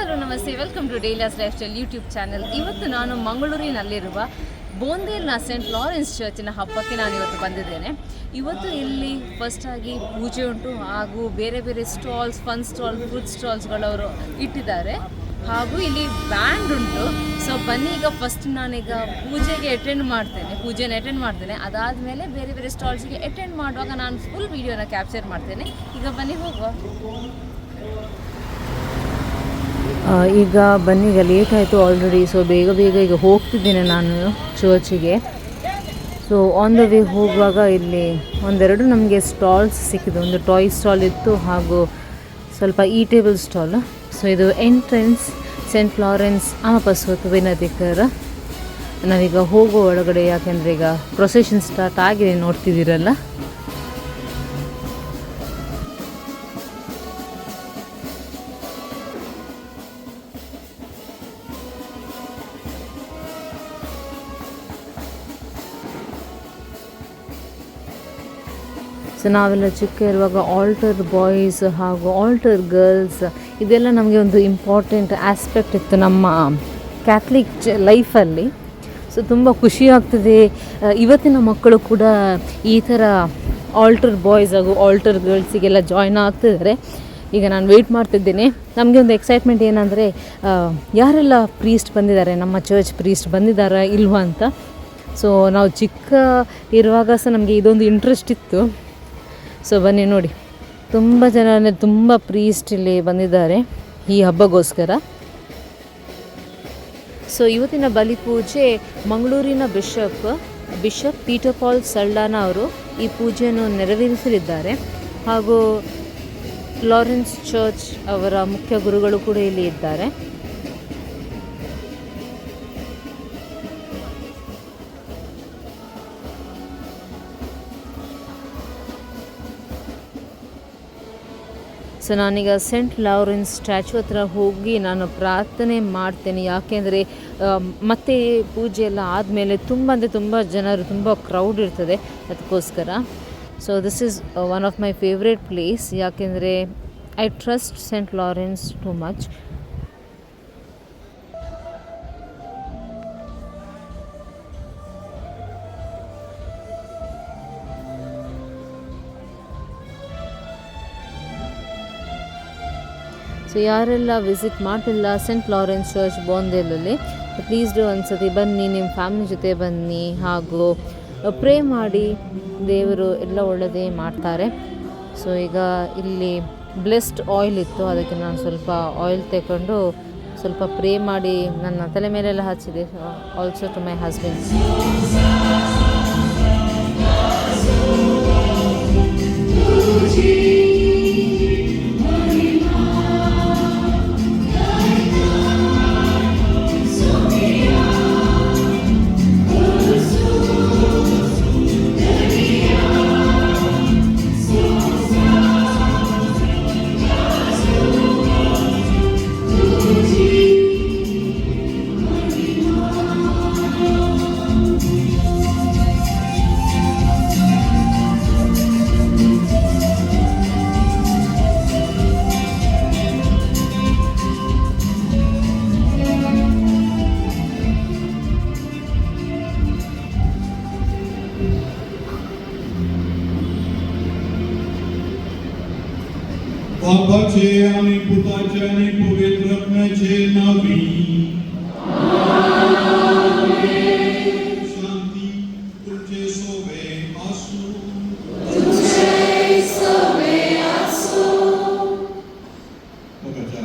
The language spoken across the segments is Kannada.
Hello namaste, welcome to Daila's life style YouTube channel. ಇವತ್ತು ನಾನು ಮಂಗಳೂರಿನಲ್ಲಿರುವ ಬೋಂದೇಲ್ನ ಸೆಂಟ್ ಲಾರೆನ್ಸ್ ಚರ್ಚಿನ ಹಬ್ಬಕ್ಕೆ ನಾನು ಇವತ್ತು ಬಂದಿದ್ದೇನೆ. ಇವತ್ತು ಇಲ್ಲಿ ಫಸ್ಟ್ ಆಗಿ ಪೂಜೆ ಉಂಟು, ಹಾಗೂ ಬೇರೆ ಬೇರೆ ಸ್ಟಾಲ್ಸ್, ಫನ್ ಸ್ಟಾಲ್, ಫುಡ್ ಸ್ಟಾಲ್ಸ್ಗಳವರು ಇಟ್ಟಿದ್ದಾರೆ, ಹಾಗೂ ಇಲ್ಲಿ ಬ್ಯಾಂಡ್ ಉಂಟು. ಸೊ ಬನ್ನಿ, ಈಗ ಫಸ್ಟ್ ನಾನೀಗ ಪೂಜೆನ ಅಟೆಂಡ್ ಮಾಡ್ತೇನೆ. ಅದಾದಮೇಲೆ ಬೇರೆ ಬೇರೆ ಸ್ಟಾಲ್ಸ್ಗೆ ಅಟೆಂಡ್ ಮಾಡುವಾಗ ನಾನು ಫುಲ್ ವೀಡಿಯೋನ ಕ್ಯಾಪ್ಚರ್ ಮಾಡ್ತೇನೆ. ಈಗ ಬನ್ನಿ ಹೋಗುವ. ಈಗ ಬನ್ನಿ, ಈಗ ಲೇಟ್ ಆಯಿತು ಆಲ್ರೆಡಿ. ಸೊ ಬೇಗ ಈಗ ಹೋಗ್ತಿದ್ದೇನೆ ನಾನು ಚರ್ಚಿಗೆ. ಸೊ ಆನ್ ದ ವೇ ಹೋಗುವಾಗ ಇಲ್ಲಿ ಒಂದೆರಡು ನಮಗೆ ಸ್ಟಾಲ್ಸ್ ಸಿಕ್ಕಿದೆ. ಒಂದು ಟಾಯ್ ಸ್ಟಾಲ್ ಇತ್ತು, ಹಾಗೂ ಸ್ವಲ್ಪ ಈಟೇಬಲ್ ಸ್ಟಾಲ್. ಸೊ ಇದು ಎಂಟ್ರೆನ್ಸ್ ಸೆಂಟ್ ಲಾರೆನ್ಸ್ ಅಮಪಸ್ವತ್ತು ವೆನದಿಕರ. ನಾವೀಗ ಹೋಗೋ ಒಳಗಡೆ, ಯಾಕೆಂದರೆ ಈಗ ಪ್ರೊಸೆಷನ್ ಸ್ಟಾರ್ಟ್ ಆಗಿದೆ, ನೋಡ್ತಿದ್ದೀರಲ್ಲ. ಸೊ ನಾವೆಲ್ಲ ಚಿಕ್ಕ ಇರುವಾಗ ಆಲ್ಟರ್ ಬಾಯ್ಸ್ ಹಾಗೂ ಆಲ್ಟರ್ ಗರ್ಲ್ಸ್, ಇದೆಲ್ಲ ನಮಗೆ ಒಂದು ಇಂಪಾರ್ಟೆಂಟ್ ಆಸ್ಪೆಕ್ಟ್ ಇತ್ತು ನಮ್ಮ ಕ್ಯಾಥಲಿಕ್ ಲೈಫಲ್ಲಿ. ಸೊ ತುಂಬ ಖುಷಿಯಾಗ್ತದೆ. ಇವತ್ತಿನ ಮಕ್ಕಳು ಕೂಡ ಈ ಥರ ಆಲ್ಟರ್ ಬಾಯ್ಸ್ ಹಾಗೂ ಆಲ್ಟರ್ ಗರ್ಲ್ಸಿಗೆಲ್ಲ ಜಾಯ್ನ್ ಆಗ್ತಿದ್ದಾರೆ. ಈಗ ನಾನು ವೆಯ್ಟ್ ಮಾಡ್ತಿದ್ದೇನೆ. ನಮಗೆ ಒಂದು ಎಕ್ಸೈಟ್ಮೆಂಟ್ ಏನಂದರೆ, ಯಾರೆಲ್ಲ ಪ್ರೀಸ್ಟ್ ಬಂದಿದ್ದಾರೆ, ನಮ್ಮ ಚರ್ಚ್ ಪ್ರೀಸ್ಟ್ ಬಂದಿದ್ದಾರಾ ಇಲ್ವಾ ಅಂತ. ಸೊ ನಾವು ಚಿಕ್ಕ ಇರುವಾಗ ಸಹ ನಮಗೆ ಇದೊಂದು ಇಂಟ್ರೆಸ್ಟ್ ಇತ್ತು. ಸೊ ಬನ್ನಿ ನೋಡಿ, ತುಂಬ ಜನ, ತುಂಬ ಪ್ರೀಸ್ಟ್ ಇಲ್ಲಿ ಬಂದಿದ್ದಾರೆ ಈ ಹಬ್ಬಗೋಸ್ಕರ. ಸೊ ಇವತ್ತಿನ ಬಲಿಪೂಜೆ ಮಂಗಳೂರಿನ ಬಿಷಪ್ ಪೀಟರ್ ಪಾಲ್ ಸಲ್ಡಾನ ಅವರು ಈ ಪೂಜೆಯನ್ನು ನೆರವೇರಿಸಲಿದ್ದಾರೆ. ಹಾಗೂ ಲಾರೆನ್ಸ್ ಚರ್ಚ್ ಅವರ ಮುಖ್ಯ ಗುರುಗಳು ಕೂಡ ಇಲ್ಲಿ ಇದ್ದಾರೆ. ಸೊ ನಾನೀಗ ಸೆಂಟ್ ಲಾರೆನ್ಸ್ ಸ್ಟ್ಯಾಚು ಹತ್ರ ಹೋಗಿ ನಾನು ಪ್ರಾರ್ಥನೆ ಮಾಡ್ತೇನೆ. ಯಾಕೆಂದರೆ ಮತ್ತೆ ಪೂಜೆ ಎಲ್ಲ ಆದಮೇಲೆ ತುಂಬ ಜನರು, ತುಂಬ ಕ್ರೌಡ್ ಇರ್ತದೆ, ಅದಕ್ಕೋಸ್ಕರ. So this is one of my favourite place, ಯಾಕೆಂದರೆ I trust Saint Lawrence too much. So ಯಾರೆಲ್ಲ ವಿಸಿಟ್ ಮಾಡಿಲ್ಲ ಸೆಂಟ್ ಲಾರೆನ್ಸ್ ಚರ್ಚ್ ಬೋಂದೇಲಲ್ಲಿ, ಪ್ಲೀಸ್ ಡೂ ಒಂದ್ಸತಿ ಬನ್ನಿ, ನಿಮ್ಮ ಫ್ಯಾಮಿಲಿ ಜೊತೆ ಬನ್ನಿ, ಹಾಗೂ ಪ್ರೇ ಮಾಡಿ. ದೇವರು ಎಲ್ಲ ಒಳ್ಳೆಯದೇ ಮಾಡ್ತಾರೆ. ಸೊ ಈಗ ಇಲ್ಲಿ ಬ್ಲೆಸ್ಡ್ ಆಯಿಲ್ ಇತ್ತು, ಅದಕ್ಕೆ ನಾನು ಸ್ವಲ್ಪ ಆಯಿಲ್ ತಗೊಂಡು ಸ್ವಲ್ಪ ಪ್ರೇ ಮಾಡಿ ನನ್ನ ತಲೆ ಮೇಲೆಲ್ಲ ಹಚ್ಚಿದೆ. Also to my husband. Babacie ani Putacie ani Powietrownicie nawi. Shanti Turcie Sove Asu. Bogacia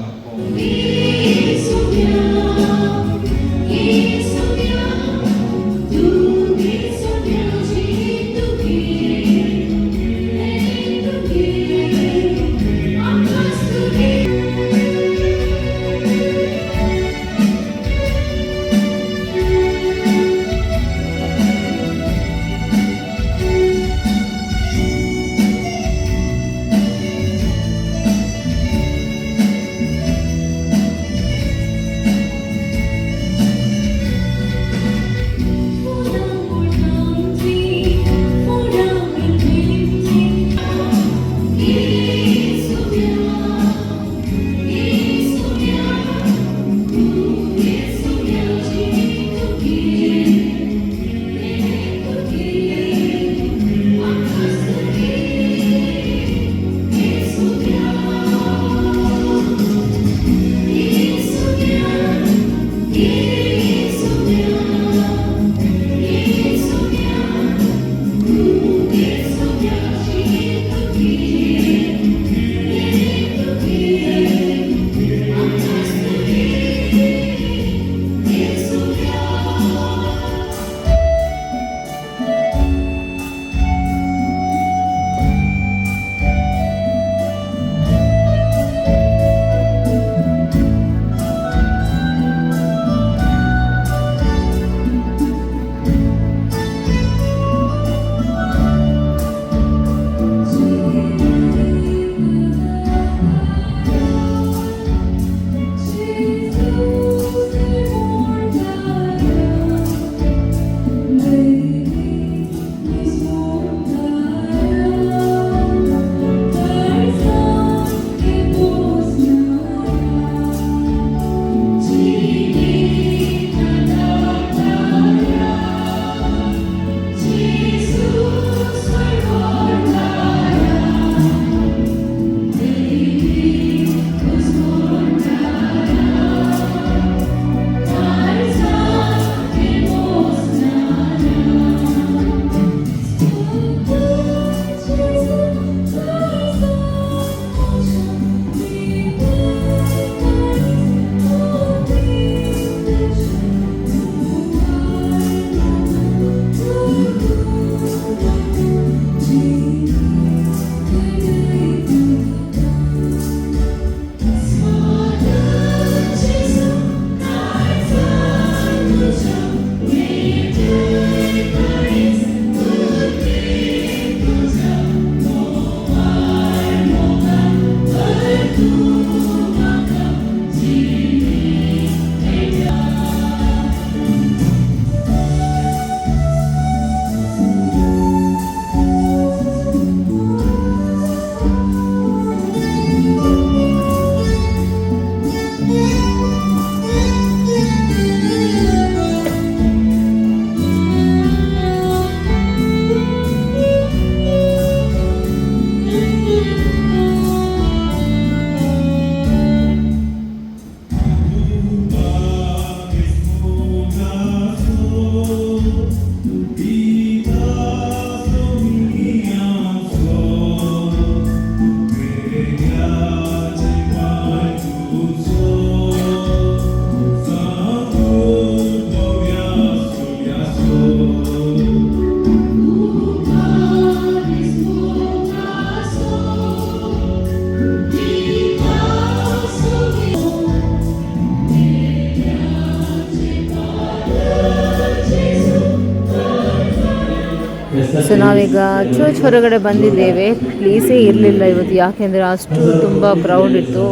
so ನಾವೀಗ ಚರ್ಚ್ ಹೊರಗಡೆ ಬಂದಿದ್ದೇವೆ. ಪ್ಲೇಸೇ ಇರಲಿಲ್ಲ ಇವತ್ತು, ಯಾಕೆಂದರೆ ಅಷ್ಟು ತುಂಬ ಕ್ರೌಡ್ ಇತ್ತು.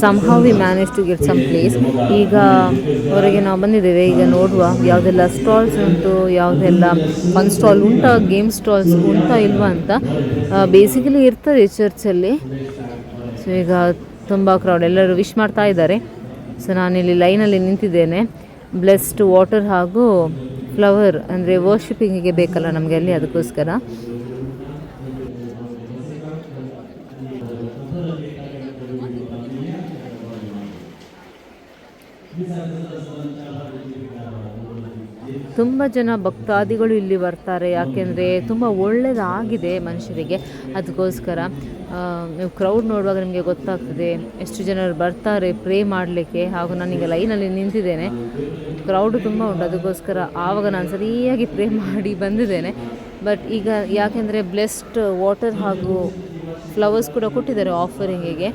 Somehow we manage to get some place. ಈಗ ಹೊರಗೆ ನಾವು ಬಂದಿದ್ದೇವೆ. ಈಗ ನೋಡುವ ಯಾವುದೆಲ್ಲ ಸ್ಟಾಲ್ಸ್ ಉಂಟು, ಯಾವುದೆಲ್ಲ ಫನ್ ಸ್ಟಾಲ್ ಉಂಟಾ, ಗೇಮ್ ಸ್ಟಾಲ್ಸ್ ಉಂಟಾ ಇಲ್ವಾ ಅಂತ. ಬೇಸಿಕಲಿ ಇರ್ತದೆ ಚರ್ಚಲ್ಲಿ. ಸೊ ಈಗ ತುಂಬ ಕ್ರೌಡ್, ಎಲ್ಲರೂ ವಿಶ್ ಮಾಡ್ತಾ ಇದ್ದಾರೆ. ಸೊ ನಾನಿಲ್ಲಿ ಲೈನಲ್ಲಿ ನಿಂತಿದ್ದೇನೆ. ಬ್ಲೆಸ್ಡ್ ವಾಟರ್ ಹಾಗೂ ಫ್ಲವರ್ ಅಂದರೆ ವರ್ಷಿಪಿಂಗಿಗೆ ಬೇಕಲ್ಲ ನಮಗೆ ಅಲ್ಲಿ, ಅದಕ್ಕೋಸ್ಕರ. ತುಂಬ ಜನ ಭಕ್ತಾದಿಗಳು ಇಲ್ಲಿ ಬರ್ತಾರೆ, ಯಾಕೆಂದರೆ ತುಂಬ ಒಳ್ಳೆಯದಾಗಿದೆ ಮನುಷ್ಯರಿಗೆ, ಅದಕ್ಕೋಸ್ಕರ. ನೀವು ಕ್ರೌಡ್ ನೋಡುವಾಗ ನಿಮಗೆ ಗೊತ್ತಾಗ್ತದೆ ಎಷ್ಟು ಜನರು ಬರ್ತಾರೆ ಪ್ರೇ ಮಾಡಲಿಕ್ಕೆ. ಹಾಗೂ ನಾನೀಗ ಲೈನಲ್ಲಿ ನಿಂತಿದ್ದೇನೆ, ಕ್ರೌಡು ತುಂಬ ಉಂಟು, ಅದಕ್ಕೋಸ್ಕರ ಆವಾಗ ನಾನು ಸರಿಯಾಗಿ ಪ್ರೇ ಮಾಡಿ ಬಂದಿದ್ದೇನೆ. ಬಟ್ ಈಗ ಯಾಕೆಂದರೆ ಬ್ಲೆಸ್ಡ್ ವಾಟರ್ ಹಾಗೂ ಫ್ಲವರ್ಸ್ ಕೂಡ ಕೊಟ್ಟಿದ್ದಾರೆ ಆಫರಿಂಗಿಗೆ.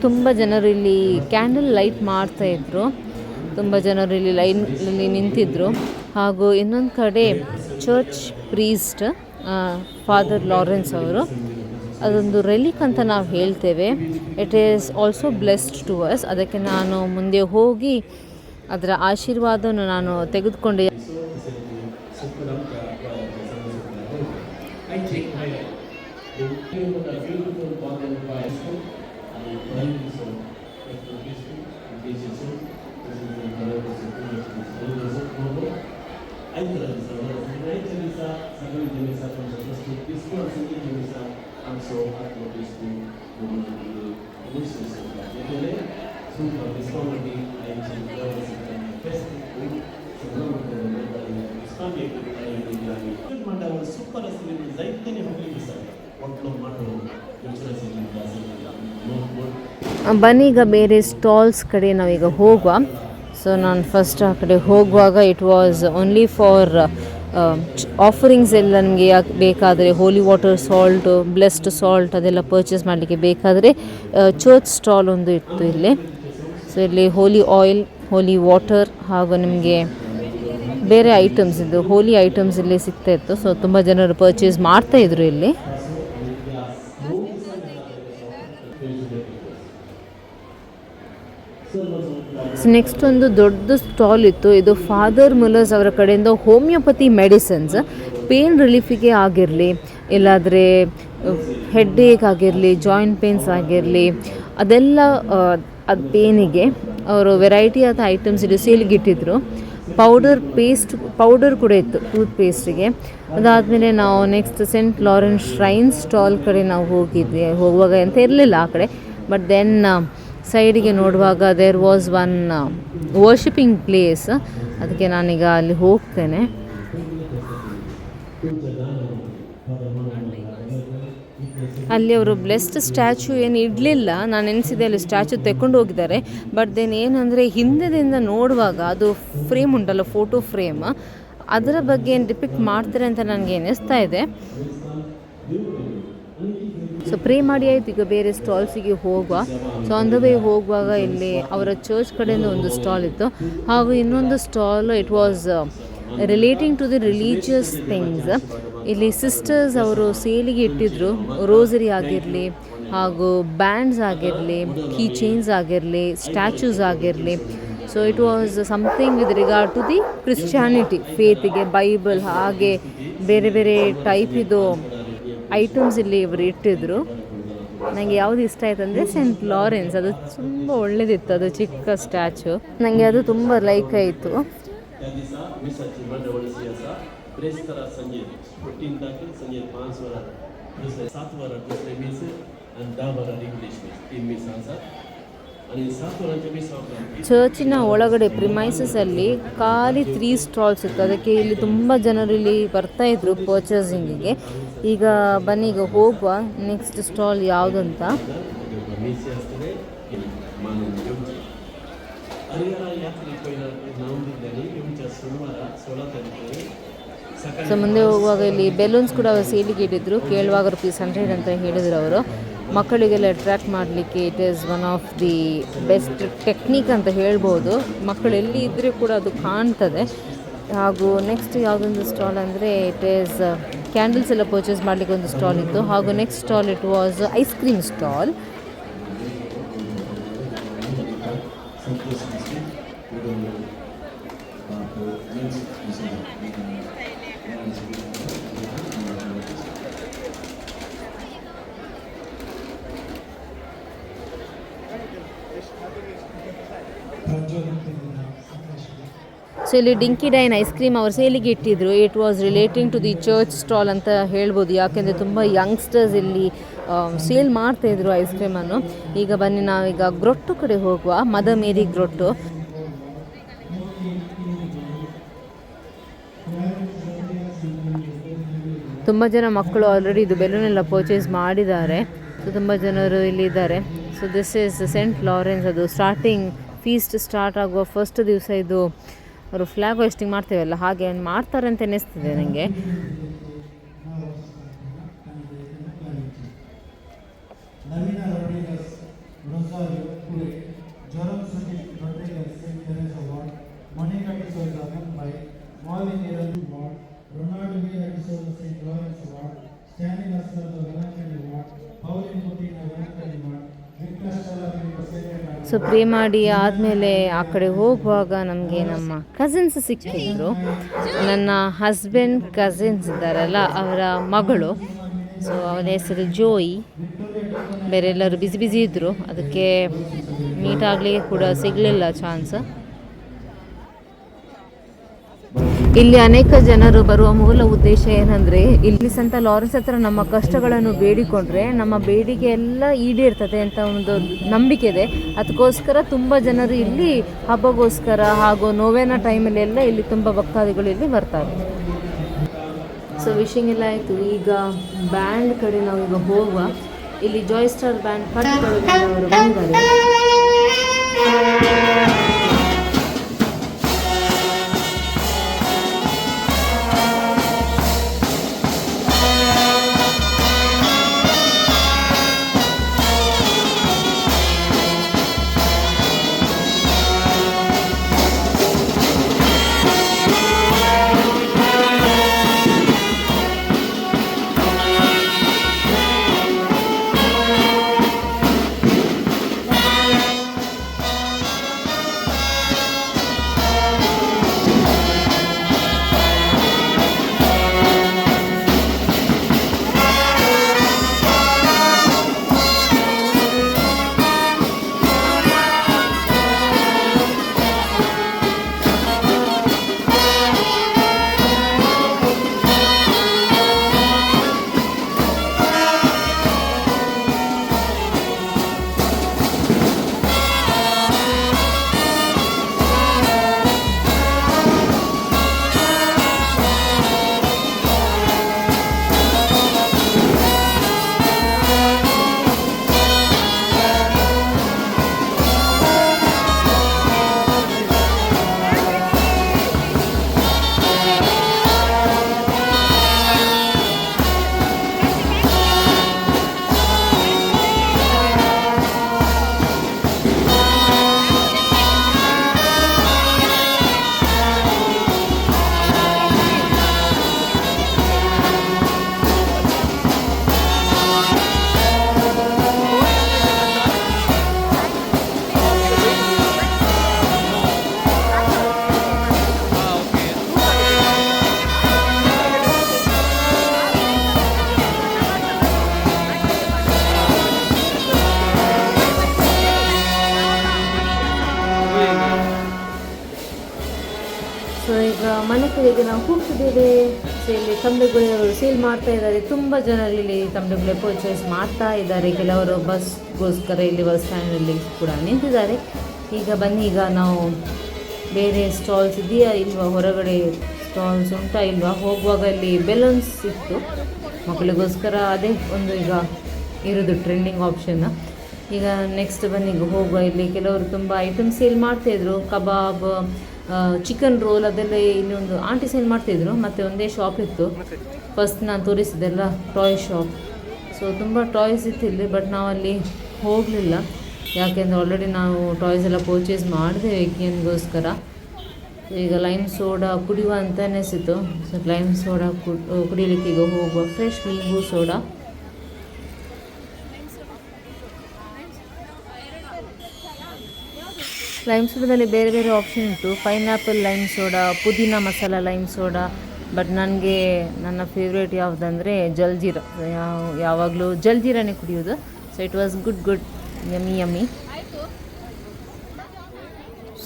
ತುಂಬ ಜನರು ಇಲ್ಲಿ ಕ್ಯಾಂಡಲ್ ಲೈಟ್ ಮಾಡ್ತಾಯಿದ್ರು. ತುಂಬ ಜನರು ಇಲ್ಲಿ ಲೈನಲ್ಲಿ ನಿಂತಿದ್ದರು. ಹಾಗೂ ಇನ್ನೊಂದು ಕಡೆ ಚರ್ಚ್ ಪ್ರೀಸ್ಟ್ ಫಾದರ್ ಲಾರೆನ್ಸ್ ಅವರು, ಅದೊಂದು ರೆಲಿಕ್ ಅಂತ ನಾವು ಹೇಳ್ತೇವೆ. It is also blessed to us. ಅದಕ್ಕೆ ನಾನು ಮುಂದೆ ಹೋಗಿ ಅದರ ಆಶೀರ್ವಾದವನ್ನು ನಾನು ತೆಗೆದುಕೊಂಡೆ. ಬನ್ನಿ ಈಗ ಬೇರೆ ಸ್ಟಾಲ್ಸ್ ಕಡೆ ನಾವೀಗ ಹೋಗುವ. ಸೊ ನಾನು ಫಸ್ಟ್ ಆ ಕಡೆ ಹೋಗುವಾಗ it was only for offerings ಎಲ್ಲ ನಮಗೆ ಬೇಕಾದರೆ ಹೋಲಿ ವಾಟರ್ ಸಾಲ್ಟ್, ಬ್ಲೆಸ್ಡ್ ಸಾಲ್ಟ್ ಅದೆಲ್ಲ ಪರ್ಚೇಸ್ ಮಾಡಲಿಕ್ಕೆ ಬೇಕಾದರೆ ಚರ್ಚ್ ಸ್ಟಾಲ್ ಒಂದು ಇತ್ತು ಇಲ್ಲಿ. ಸೊ ಇಲ್ಲಿ ಹೋಲಿ ಆಯಿಲ್, ಹೋಲಿ ವಾಟರ್ ಹಾಗೂ ನಿಮಗೆ ಬೇರೆ ಐಟಮ್ಸ್ ಇದು ಹೋಲಿ ಐಟಮ್ಸ್ ಇಲ್ಲಿ ಸಿಗ್ತಾಯಿತ್ತು. ಸೊ ತುಂಬ ಜನರು ಪರ್ಚೇಸ್ ಮಾಡ್ತಾಯಿದ್ರು ಇಲ್ಲಿ. ನೆಕ್ಸ್ಟ್ ಒಂದು ದೊಡ್ಡ ಸ್ಟಾಲ್ ಇತ್ತು. ಇದು ಫಾದರ್ ಮುಲ್ಲರ್ಸ್ ಅವರ ಕಡೆಯಿಂದ ಹೋಮಿಯೋಪತಿ ಮೆಡಿಸಿನ್ಸ್, ಪೇನ್ ರಿಲೀಫಿಗೆ ಆಗಿರಲಿ, ಇಲ್ಲಾದರೆ ಹೆಡ್ ಏಕ್ ಆಗಿರಲಿ, ಜಾಯಿಂಟ್ ಪೇನ್ಸ್ ಆಗಿರಲಿ, ಅದೆಲ್ಲ ಅದು ಪೇನಿಗೆ ಅವರು ವೆರೈಟಿ ಆದ ಐಟಮ್ಸ್ ಇಲ್ಲಿ ಸೇಲ್ಗಿಟ್ಟಿದ್ರು. ಪೌಡರ್ ಕೂಡ ಇತ್ತು ಟೂತ್ ಪೇಸ್ಟಿಗೆ. ಅದಾದಮೇಲೆ ನಾವು next Saint Lawrence shrine stall ಕಡೆ ನಾವು ಹೋಗುವಾಗ ಎಂತ ಇರಲಿಲ್ಲ ಆ ಕಡೆ. ಬಟ್ ದೆನ್ ಸೈಡಿಗೆ ನೋಡುವಾಗ there was one worshipping place. ಅದಕ್ಕೆ ನಾನೀಗ ಅಲ್ಲಿ ಹೋಗ್ತೇನೆ. ಅಲ್ಲಿ ಅವರು ಬ್ಲೆಸ್ಡ್ ಸ್ಟ್ಯಾಚ್ಯೂ ಏನು ಇಡಲಿಲ್ಲ, ನಾನು ಎನಿಸಿದೆ ಅಲ್ಲಿ ಸ್ಟ್ಯಾಚ್ಯೂ ತೆಕ್ಕೊಂಡು ಹೋಗಿದ್ದಾರೆ. ಬಟ್ ದೆನ್ ಏನಂದರೆ ಹಿಂದೆದಿಂದ ನೋಡುವಾಗ ಅದು ಫ್ರೇಮ್ ಉಂಟಲ್ಲ, ಫೋಟೋ ಫ್ರೇಮ್, ಅದರ ಬಗ್ಗೆ ಏನು ಡಿಪಿಕ್ಟ್ ಮಾಡ್ತಾರೆ ಅಂತ ನನಗೆ ಅನ್ನಿಸ್ತಾ ಇದೆ. ಸೊ ಪ್ರೇ ಮಾಡಿ ಆಯಿತು, ಈಗ ಬೇರೆ ಸ್ಟಾಲ್ಸಿಗೆ ಹೋಗುವ. ಸೊ ಆನ್ ದ ವೇ ಹೋಗುವಾಗ ಇಲ್ಲಿ ಅವರ ಚರ್ಚ್ ಕಡೆಯಿಂದ ಒಂದು ಸ್ಟಾಲ್ ಇತ್ತು, ಹಾಗೂ ಇನ್ನೊಂದು stall it was relating to the religious things. ಇಲ್ಲಿ ಸಿಸ್ಟರ್ಸ್ ಅವರು ಸೇಲಿಗೆ ಇಟ್ಟಿದ್ರು, ರೋಸರಿ ಆಗಿರಲಿ, ಹಾಗೂ ಬ್ಯಾಂಡ್ಸ್ ಆಗಿರಲಿ, ಕೀ ಚೈನ್ಸ್ ಆಗಿರಲಿ, ಸ್ಟ್ಯಾಚ್ಯೂಸ್ ಆಗಿರಲಿ. So it was something with regard to the Christianity ಫೇತಿಗೆ, ಬೈಬಲ್, ಹಾಗೆ ಬೇರೆ ಬೇರೆ ಟೈಪ್ ಇದು ಐಟಮ್ಸ್ ಇಲ್ಲಿ ಇವರು ಇಟ್ಟಿದ್ರು. ನನಗೆ ಯಾವುದು ಇಷ್ಟ ಆಯ್ತು ಅಂದರೆ ಸೆಂಟ್ ಲಾರೆನ್ಸ್, ಅದು ತುಂಬ ಒಳ್ಳೆದಿತ್ತು, ಅದು ಚಿಕ್ಕ ಸ್ಟ್ಯಾಚು, ನನಗೆ ಅದು ತುಂಬ ಲೈಕ್ ಆಯಿತು. ಚರ್ಚಿನ ಒಳಗಡೆ ಪ್ರಿಮೈಸಸಲ್ಲಿ ಖಾಲಿ 3 ಸ್ಟಾಲ್ಸ್ ಇತ್ತು, ಅದಕ್ಕೆ ಇಲ್ಲಿ ತುಂಬ ಜನರು ಇಲ್ಲಿ ಬರ್ತಾಯಿದ್ರು ಪರ್ಚೇಸಿಂಗಿಗೆ. ಈಗ ಬನ್ನಿ ಈಗ ಹೋಗುವ ನೆಕ್ಸ್ಟ್ ಸ್ಟಾಲ್ ಯಾವುದಂತ. ಸೊ ಮುಂದೆ ಹೋಗುವಾಗ ಇಲ್ಲಿ ಬೆಲೂನ್ಸ್ ಕೂಡ ಸೇಲಿಗೆ ಇಟ್ಟಿದ್ರು, ಕೇಳುವಾಗ ₹100 ಅಂತ ಹೇಳಿದ್ರು ಅವರು. ಮಕ್ಕಳಿಗೆಲ್ಲ ಅಟ್ರ್ಯಾಕ್ಟ್ ಮಾಡಲಿಕ್ಕೆ it is one of the best technique ಅಂತ ಹೇಳ್ಬೋದು. ಮಕ್ಕಳು ಎಲ್ಲಿ ಇದ್ದರೆ ಕೂಡ ಅದು ಕಾಣ್ತದೆ. ಹಾಗೂ ನೆಕ್ಸ್ಟ್ ಯಾವುದೊಂದು ಸ್ಟಾಲ್ ಅಂದರೆ ಇಟ್ ಈಸ್ ಕ್ಯಾಂಡಲ್ಸ್ ಎಲ್ಲ ಪರ್ಚೇಸ್ ಮಾಡಲಿಕ್ಕೆ ಒಂದು ಸ್ಟಾಲ್ ಇತ್ತು. ಹಾಗೂ next stall it was ice cream stall. So ಇಲ್ಲಿ ಡಿಂಕಿ ಡೈನ್ ಐಸ್ ಕ್ರೀಮ್ ಅವರು ಸೇಲಿಗೆ ಇಟ್ಟಿದ್ರು. It was relating to the church stall ಅಂತ ಹೇಳ್ಬೋದು, ಯಾಕೆಂದರೆ ತುಂಬ ಯಂಗ್ಸ್ಟರ್ಸ್ ಇಲ್ಲಿ ಸೇಲ್ ಮಾಡ್ತಾಯಿದ್ರು ಐಸ್ ಕ್ರೀಮನ್ನು. ಈಗ ಬನ್ನಿ ನಾವೀಗ ಗ್ರೊಟ್ಟು ಕಡೆ ಹೋಗುವ, ಮದರ್ ಮೇರಿ ಗ್ರೊಟ್ಟು. ತುಂಬ ಜನ ಮಕ್ಕಳು ಆಲ್ರೆಡಿ ಇದು ಬೆಲೂನೆಲ್ಲ ಪರ್ಚೇಸ್ ಮಾಡಿದ್ದಾರೆ. ಸೊ ತುಂಬ ಜನರು ಇಲ್ಲಿದ್ದಾರೆ. So this is Saint Lawrence. ಅದು ಸ್ಟಾರ್ಟಿಂಗ್ ಫೀಸ್ಟ್ ಸ್ಟಾರ್ಟ್ ಆಗುವ ಫಸ್ಟ್ ದಿವಸ ಇದು ಅವರು ಫ್ಲ್ಯಾಗ್ ಹೋಸ್ಟಿಂಗ್ ಮಾಡ್ತೇವಲ್ಲ, ಹಾಗೆ ಮಾಡ್ತಾರೆ ಅಂತ ಅನ್ನಿಸ್ತದೆ ನನಗೆ. ಸೊ ಪ್ರೇ ಮಾಡಿ ಆದಮೇಲೆ ಆ ಕಡೆ ಹೋಗುವಾಗ ನಮಗೆ ನಮ್ಮ ಕಸಿನ್ಸ್ ಸಿಕ್ಕಿದ್ರು. ನನ್ನ ಹಸ್ಬೆಂಡ್ ಕಸಿನ್ಸ್ ಇದ್ದಾರಲ್ಲ, ಅವರ ಮಗಳು. ಸೊ ಅವಳ ಹೆಸರು ಜೋಯಿ. ಬೇರೆ ಎಲ್ಲರೂ ಬ್ಯುಸಿ ಇದ್ದರು, ಅದಕ್ಕೆ ಮೀಟ್ ಆಗಲಿಕ್ಕೆ ಕೂಡ ಸಿಗಲಿಲ್ಲ ಚಾನ್ಸ್. ಇಲ್ಲಿ ಅನೇಕ ಜನರು ಬರುವ ಮೂಲ ಉದ್ದೇಶ ಏನಂದರೆ, ಇಲ್ಲಿ ಸಂತ ಲಾರೆನ್ಸ್ ಹತ್ರ ನಮ್ಮ ಕಷ್ಟಗಳನ್ನು ಬೇಡಿಕೊಂಡ್ರೆ ನಮ್ಮ ಬೇಡಿಕೆ ಎಲ್ಲ ಈಡೇರ್ತದೆ ಅಂತ ಒಂದು ನಂಬಿಕೆ ಇದೆ. ಅದಕ್ಕೋಸ್ಕರ ತುಂಬ ಜನರು ಇಲ್ಲಿ ಹಬ್ಬಗೋಸ್ಕರ ಹಾಗೂ ನೋವೆನ ಟೈಮಲ್ಲಿ ಎಲ್ಲ ಇಲ್ಲಿ ತುಂಬ ಭಕ್ತಾದಿಗಳು ಇಲ್ಲಿ ಬರ್ತಾರೆ. ಸೊ ವಿಶಿಂಗ್ ಎಲ್ಲ ಆಯಿತು. ಈಗ ಬ್ಯಾಂಡ್ ಕಡೆ ನಾವು ಈಗ ಹೋಗುವ. ಇಲ್ಲಿ ಜಾಯ್ ಸ್ಟಾರ್ ಬ್ಯಾಂಡ್ ಅವರು ಬಂದಿದ್ದಾರೆ. ಮಾರ್ಕೆಟಿಗೆ ನಾವು ಹೋಗ್ತಿದ್ದೇವೆ. ಸೊ ಇಲ್ಲಿ ತಂಬೆಗುಳೆಯವರು ಸೇಲ್ ಮಾಡ್ತಾ ಇದ್ದಾರೆ. ತುಂಬ ಜನರು ಇಲ್ಲಿ ತಂಬೆಗುಳೆ ಪರ್ಚೇಸ್ ಮಾಡ್ತಾ ಇದ್ದಾರೆ. ಕೆಲವರು ಬಸ್ಗೋಸ್ಕರ ಇಲ್ಲಿ ಬಸ್ ಸ್ಟ್ಯಾಂಡಲ್ಲಿ ಕೂಡ ನಿಂತಿದ್ದಾರೆ. ಈಗ ಬನ್ನಿ, ಈಗ ನಾವು ಬೇರೆ ಸ್ಟಾಲ್ಸ್ ಇದೆಯಾ ಇಲ್ವಾ, ಹೊರಗಡೆ ಸ್ಟಾಲ್ಸ್ ಉಂಟಾ ಇಲ್ವಾ. ಹೋಗುವಾಗ ಇಲ್ಲಿ ಬೆಲೂನ್ಸ್ ಇತ್ತು ಮಕ್ಕಳಿಗೋಸ್ಕರ, ಅದೇ ಒಂದು ಈಗ ಇರೋದು ಟ್ರೆಂಡಿಂಗ್ ಆಪ್ಷನ್. ಈಗ ನೆಕ್ಸ್ಟ್ ಬನ್ನಿ ಈಗ ಹೋಗುವ. ಇಲ್ಲಿ ಕೆಲವರು ತುಂಬ ಐಟಮ್ಸ್ ಸೇಲ್ ಮಾಡ್ತಾಯಿದ್ರು, ಕಬಾಬ್, ಚಿಕನ್ ರೋಲ್ ಅದೆಲ್ಲ ಇನ್ನೊಂದು ಆಂಟಿ ಸೇಲ್ ಮಾಡ್ತಾಯಿದ್ರು. ಮತ್ತು ಒಂದೇ ಶಾಪ್ ಇತ್ತು ಫಸ್ಟ್ ನಾನು ತೋರಿಸಿದ್ದೆಲ್ಲ ಟಾಯ್ ಶಾಪ್. ಸೊ ತುಂಬ ಟಾಯ್ಸ್ ಇತ್ತು ಇಲ್ಲಿ, ಬಟ್ ನಾವಲ್ಲಿ ಹೋಗಲಿಲ್ಲ ಯಾಕೆಂದರೆ ಆಲ್ರೆಡಿ ನಾವು ಟಾಯ್ಸ್ ಎಲ್ಲ ಪರ್ಚೇಸ್ ಮಾಡಿದೆ ವೀಕೆಂಡ್ಗೋಸ್ಕರ. ಈಗ ಲೈಮ್ ಸೋಡಾ ಕುಡಿಯುವ ಅಂತ ಅನಿಸಿತು. ಸೊ ಲೈಮ್ ಸೋಡಾ ಕುಡಿಯಲಿಕ್ಕೆ ಈಗ ಹೋಗುವ. ಫ್ರೆಶ್ ಲಿಂಬು ಸೋಡಾ. ಲೈಮ್ ಸೋಡಾದಲ್ಲಿ ಬೇರೆ ಬೇರೆ ಆಪ್ಷನ್ ಉಂಟು. ಪೈನಾಪಲ್ ಲೈಮ್ ಸೋಡಾ, ಪುದೀನ ಮಸಾಲ ಲೈಮ್ ಸೋಡಾ. ಬಟ್ ನನಗೆ ನನ್ನ ಫೇವ್ರೇಟ್ ಯಾವುದಂದರೆ ಜಲ್ಜೀರ. ಯಾವಾಗಲೂ ಜಲ್ಜೀರನೇ ಕುಡಿಯೋದು. So it was good yummy.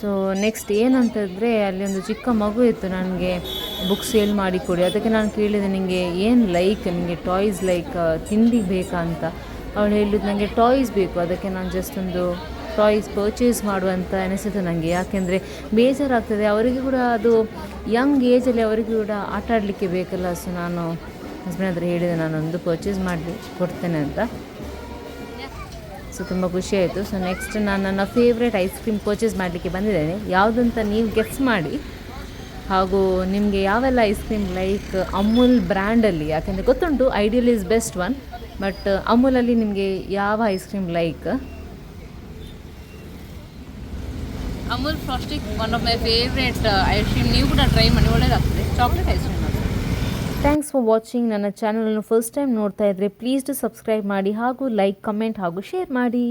So next ಏನಂತಂದರೆ ಅಲ್ಲಿ ಒಂದು ಚಿಕ್ಕ ಮಗು ಇತ್ತು, ನನಗೆ ಬುಕ್ ಸೇಲ್ ಮಾಡಿ ಕೊಡಿ. ಅದಕ್ಕೆ ನಾನು ಕೇಳಿದೆ, ನಿಮಗೆ ಏನು ನಿಮಗೆ ಟಾಯ್ಸ್ ತಿಂಡಿ ಬೇಕಾ ಅಂತ. ಅವಳು ಹೇಳಿದ್ದು ನನಗೆ ಟಾಯ್ಸ್ ಬೇಕು. ಅದಕ್ಕೆ ನಾನು ಜಸ್ಟ್ ಒಂದು ಟಾಯ್ಸ್ ಪರ್ಚೇಸ್ ಮಾಡುವಂತ ಅನಿಸಿತು ನನಗೆ. ಯಾಕೆಂದರೆ ಬೇಜಾರಾಗ್ತದೆ ಅವರಿಗೆ ಕೂಡ, ಅದು ಯಂಗ್ ಏಜಲ್ಲಿ ಅವರಿಗೆ ಕೂಡ ಆಟ ಆಡಲಿಕ್ಕೆ ಬೇಕಲ್ಲ. ಸೊ ನಾನು ಹಸ್ಬೆಂಡ್ ಹತ್ರ ಹೇಳಿದೆ ನಾನೊಂದು ಪರ್ಚೇಸ್ ಮಾಡಿ ಕೊಡ್ತೇನೆ ಅಂತ. ಸೊ ತುಂಬ ಖುಷಿಯಾಯಿತು. ಸೊ ನೆಕ್ಸ್ಟ್ ನಾನು ನನ್ನ ಫೇವ್ರೇಟ್ ಐಸ್ ಕ್ರೀಮ್ ಪರ್ಚೇಸ್ ಮಾಡಲಿಕ್ಕೆ ಬಂದಿದ್ದೇನೆ. ಯಾವುದಂತ ನೀವು ಗೆಸ್ ಮಾಡಿ. ಹಾಗೂ ನಿಮಗೆ ಯಾವೆಲ್ಲ ಐಸ್ ಕ್ರೀಮ್ ಅಮೂಲ್ ಬ್ರ್ಯಾಂಡಲ್ಲಿ, ಯಾಕೆಂದರೆ ಗೊತ್ತುಂಟು Ideal is best one, but ಅಮೂಲಲ್ಲಿ ನಿಮಗೆ ಯಾವ ice cream Amul Frostik one of my favourite ice cream. ನೀವು ಕೂಡ ಟ್ರೈ ಮಾಡಿ, ಒಳ್ಳೆಯದಾಗ್ತದೆ. Chocolate ice cream. Thanks for watching. ನನ್ನ ಚಾನಲನ್ನು ಫಸ್ಟ್ ಟೈಮ್ ನೋಡ್ತಾ ಇದ್ದರೆ ಪ್ಲೀಸ್ ಟು ಸಬ್ಸ್ಕ್ರೈಬ್ ಮಾಡಿ, ಹಾಗೂ ಲೈಕ್, ಕಮೆಂಟ್ ಹಾಗೂ ಶೇರ್ ಮಾಡಿ.